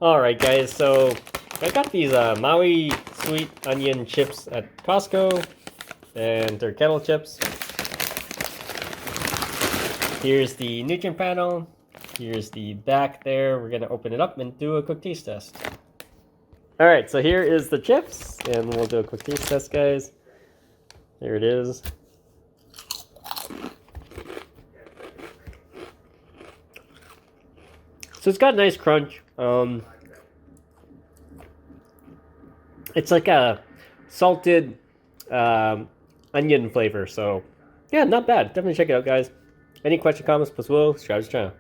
Alright guys, so I got these Maui sweet onion chips at Costco, and they're Kettle chips. Here's the nutrient panel, here's the back there. We're gonna open it up and do a quick taste test. Alright, so here is the chips, and we'll do a quick taste test, guys. There it is. So it's got a nice crunch. It's like a salted onion flavor. So yeah, not bad. Definitely check it out, guys. Any question, comments, plus will subscribe to the channel.